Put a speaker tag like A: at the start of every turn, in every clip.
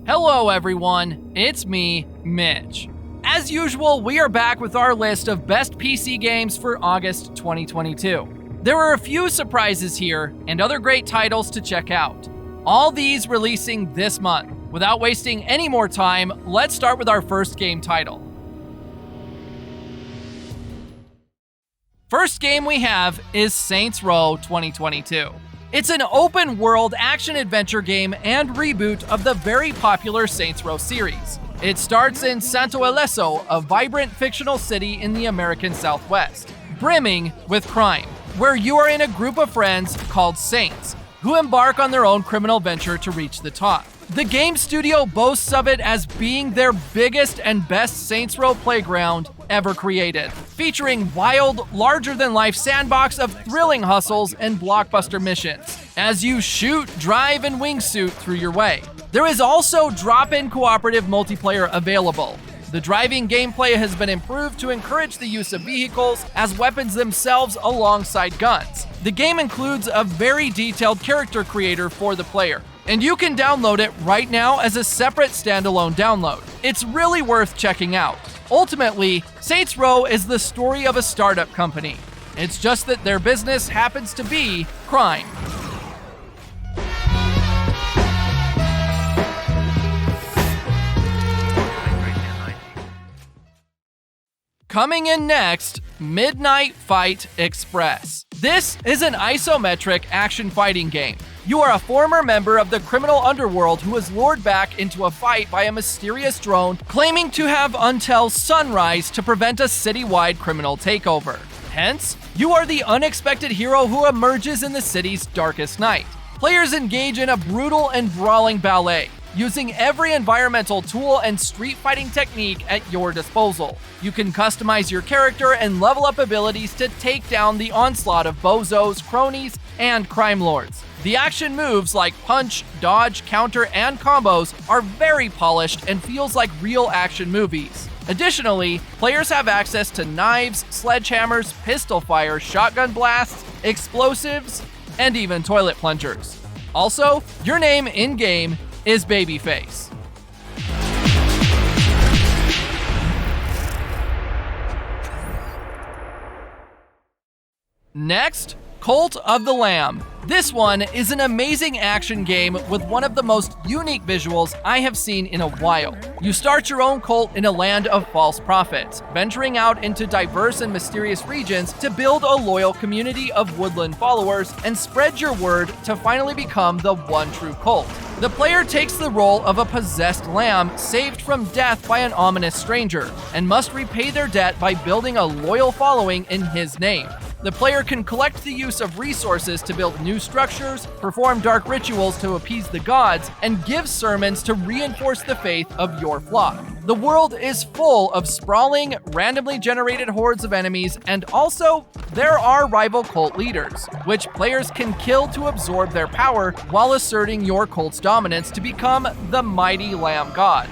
A: Hello everyone, it's me, Mitch. As usual, we are back with our list of best PC games for August 2022. There are a few surprises here and other great titles to check out. All these releasing this month. Without wasting any more time, let's start with our first game title. First game we have is Saints Row 2022. It's an open-world action-adventure game and reboot of the very popular Saints Row series. It starts in Santo Ileso, a vibrant fictional city in the American Southwest, brimming with crime, where you are in a group of friends called Saints, who embark on their own criminal venture to reach the top. The game studio boasts of it as being their biggest and best Saints Row playground ever created, featuring wild, larger-than-life sandbox of thrilling hustles and blockbuster missions, as you shoot, drive, and wingsuit through your way. There is also drop-in cooperative multiplayer available. The driving gameplay has been improved to encourage the use of vehicles as weapons themselves alongside guns. The game includes a very detailed character creator for the player, and you can download it right now as a separate standalone download. It's really worth checking out. Ultimately, Saints Row is the story of a startup company. It's just that their business happens to be crime. Coming in next, Midnight Fight Express. This is an isometric action fighting game. You are a former member of the criminal underworld who is lured back into a fight by a mysterious drone claiming to have until sunrise to prevent a citywide criminal takeover. Hence, you are the unexpected hero who emerges in the city's darkest night. Players engage in a brutal and brawling ballet, using every environmental tool and street fighting technique at your disposal. You can customize your character and level up abilities to take down the onslaught of bozos, cronies, and crime lords. The action moves like punch, dodge, counter, and combos are very polished and feels like real action movies. Additionally, players have access to knives, sledgehammers, pistol fire, shotgun blasts, explosives, and even toilet plungers. Also, your name in-game is Babyface. Next, Cult of the Lamb. This one is an amazing action game with one of the most unique visuals I have seen in a while. You start your own cult in a land of false prophets, venturing out into diverse and mysterious regions to build a loyal community of woodland followers and spread your word to finally become the one true cult. The player takes the role of a possessed lamb saved from death by an ominous stranger and must repay their debt by building a loyal following in his name. The player can collect the use of resources to build new structures, perform dark rituals to appease the gods, and give sermons to reinforce the faith of your flock. The world is full of sprawling, randomly generated hordes of enemies, and also, there are rival cult leaders, which players can kill to absorb their power while asserting your cult's dominance to become the mighty Lamb God.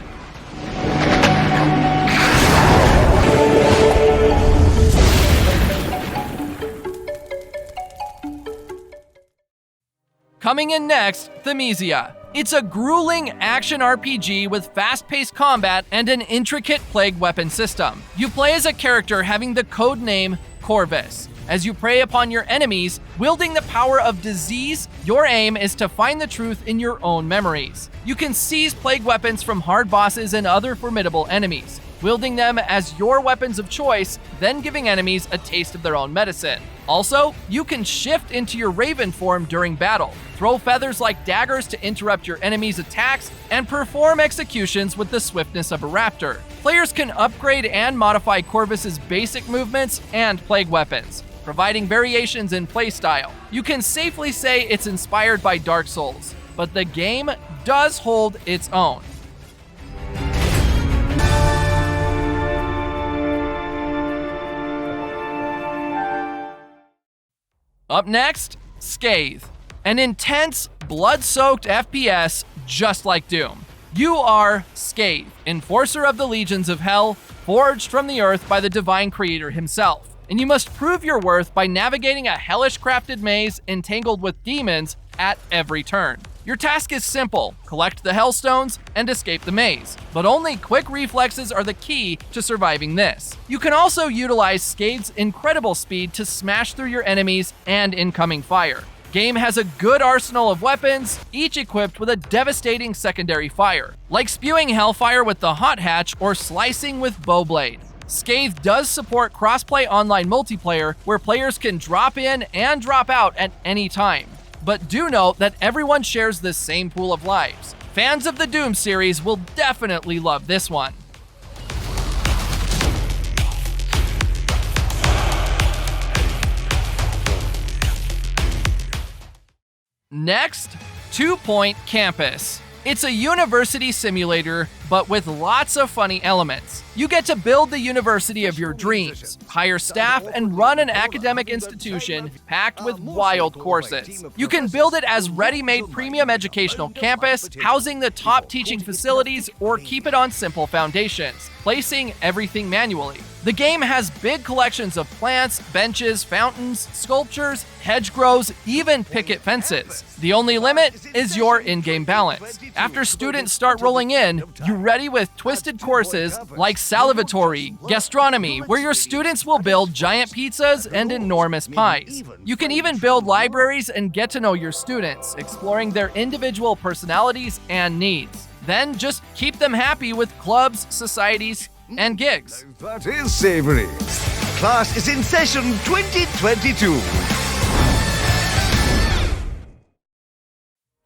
A: Coming in next, Thymesia. It's a grueling action RPG with fast-paced combat and an intricate plague weapon system. You play as a character having the code name Corvus. As you prey upon your enemies, wielding the power of disease, your aim is to find the truth in your own memories. You can seize plague weapons from hard bosses and other formidable enemies, wielding them as your weapons of choice, then giving enemies a taste of their own medicine. Also, you can shift into your raven form during battle, throw feathers like daggers to interrupt your enemies' attacks, and perform executions with the swiftness of a raptor. Players can upgrade and modify Corvus's basic movements and plague weapons, providing variations in playstyle. You can safely say it's inspired by Dark Souls, but the game does hold its own. Up next, Scathe, an intense, blood-soaked FPS just like Doom. You are Scathe, enforcer of the legions of hell, forged from the earth by the divine creator himself. And you must prove your worth by navigating a hellish crafted maze entangled with demons at every turn. Your task is simple: collect the Hellstones and escape the maze. But only quick reflexes are the key to surviving this. You can also utilize Scathe's incredible speed to smash through your enemies and incoming fire. Game has a good arsenal of weapons, each equipped with a devastating secondary fire, like spewing hellfire with the hot hatch or slicing with bowblade. Scathe does support crossplay online multiplayer where players can drop in and drop out at any time. But do note that everyone shares the same pool of lives. Fans of the Doom series will definitely love this one. Next, 2 Point Campus. It's a university simulator, but with lots of funny elements. You get to build the university of your dreams, hire staff, and run an academic institution packed with wild courses. You can build it as ready-made premium educational campus, housing the top teaching facilities, or keep it on simple foundations, placing everything manually. The game has big collections of plants, benches, fountains, sculptures, hedgerows, even picket fences. The only limit is your in-game balance. After students start rolling in, you're ready with twisted courses like salivatory, gastronomy, where your students will build giant pizzas and enormous pies. You can even build libraries and get to know your students, exploring their individual personalities and needs. Then just keep them happy with clubs, societies, and gigs.
B: That is savory. Class is in session 2022.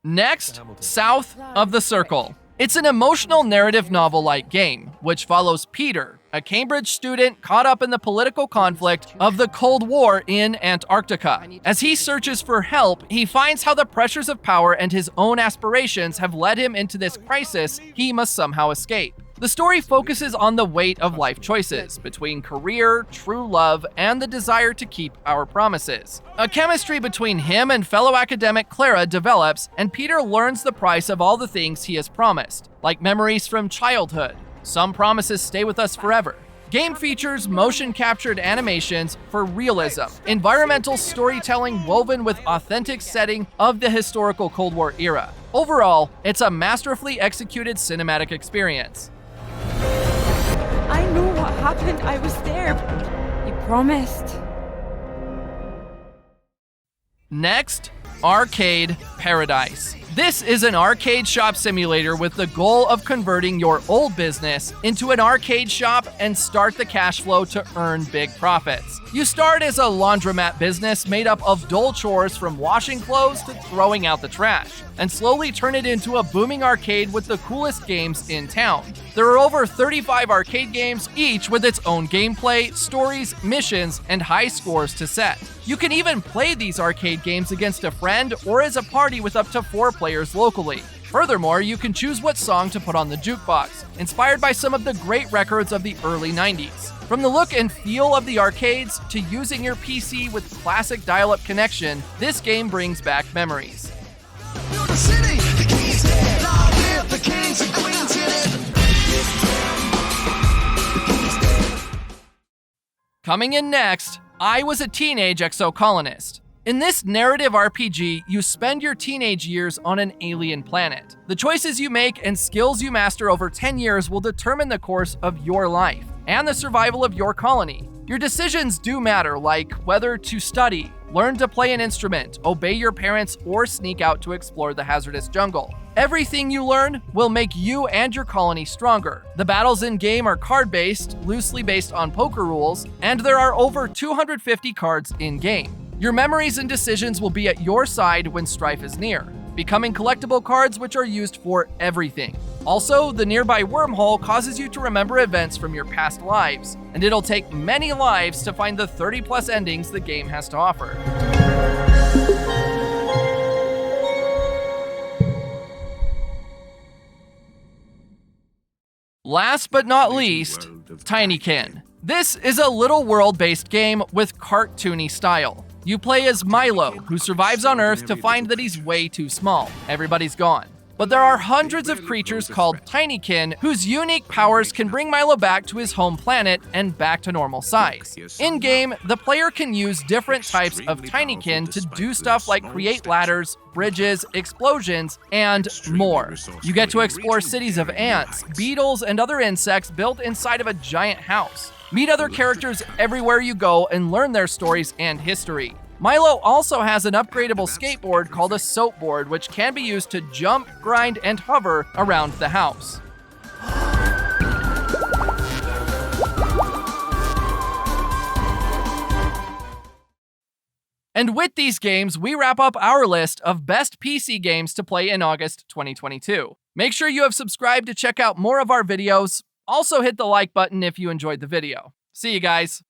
A: Next, South of the Circle. It's an emotional narrative novel-like game, which follows Peter, a Cambridge student caught up in the political conflict of the Cold War in Antarctica. As he searches for help, he finds how the pressures of power and his own aspirations have led him into this crisis he must somehow escape. The story focuses on the weight of life choices between career, true love, and the desire to keep our promises. A chemistry between him and fellow academic Clara develops, and Peter learns the price of all the things he has promised, like memories from childhood. Some promises stay with us forever. Game features motion-captured animations for realism, environmental storytelling woven with authentic setting of the historical Cold War era. Overall, it's a masterfully executed cinematic experience.
C: I know what happened. I was there. You promised.
A: Next, Arcade Paradise. This is an arcade shop simulator with the goal of converting your old business into an arcade shop and start the cash flow to earn big profits. You start as a laundromat business made up of dull chores from washing clothes to throwing out the trash, and slowly turn it into a booming arcade with the coolest games in town. There are over 35 arcade games, each with its own gameplay, stories, missions, and high scores to set. You can even play these arcade games against a friend or as a party with up to 4 players locally. Furthermore, you can choose what song to put on the jukebox, inspired by some of the great records of the early 90s. From the look and feel of the arcades to using your PC with classic dial-up connection, this game brings back memories. Coming in next, I Was a Teenage Exocolonist. In this narrative RPG, you spend your teenage years on an alien planet. The choices you make and skills you master over 10 years will determine the course of your life and the survival of your colony. Your decisions do matter, like whether to study, learn to play an instrument, obey your parents, or sneak out to explore the hazardous jungle. Everything you learn will make you and your colony stronger. The battles in-game are card-based, loosely based on poker rules, and there are over 250 cards in-game. Your memories and decisions will be at your side when strife is near, becoming collectible cards which are used for everything. Also, the nearby wormhole causes you to remember events from your past lives, and it'll take many lives to find the 30+ endings the game has to offer. Last but not least, Tinykin. This is a little world-based game with cartoony style. You play as Milo, who survives on Earth to find that he's way too small. Everybody's gone. but there are hundreds of creatures called Tinykin whose unique powers can bring Milo back to his home planet and back to normal size. In-game, the player can use different types of Tinykin to do stuff like create ladders, bridges, explosions, and more. You get to explore cities of ants, beetles, and other insects built inside of a giant house. Meet other characters everywhere you go and learn their stories and history. Milo also has an upgradable skateboard called a soapboard, which can be used to jump, grind, and hover around the house. And with these games, we wrap up our list of best PC games to play in August 2022. Make sure you have subscribed to check out more of our videos. Also hit the like button if you enjoyed the video. See you guys.